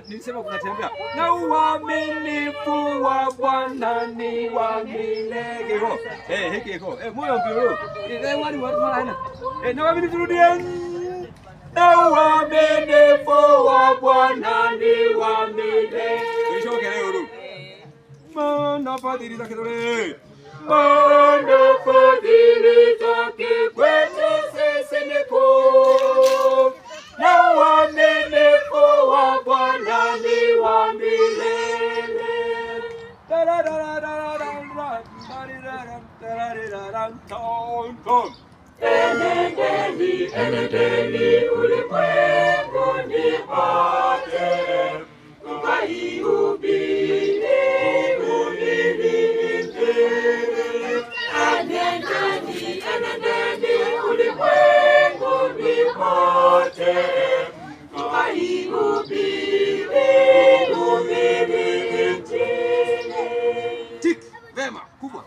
Nilisema kunatembea. Na uaminifu wa Bwana ni wa milele. Hiki moyo mbio. Wali haina. Na uaminifu rudie. Na uaminifu wa Bwana ni wa milele. Tulishoke leo ru. Mana fadhili zake dole. Mana fadhili zake kwetu sisi ni kuu. Na uaminifu wa Bwana ni wa milele. Enendeni ulimwenguni kote, mkaihubiri Injili. Enendeni ulimwenguni kote, mkaihubiri Injili. Tik, vema, kubwa.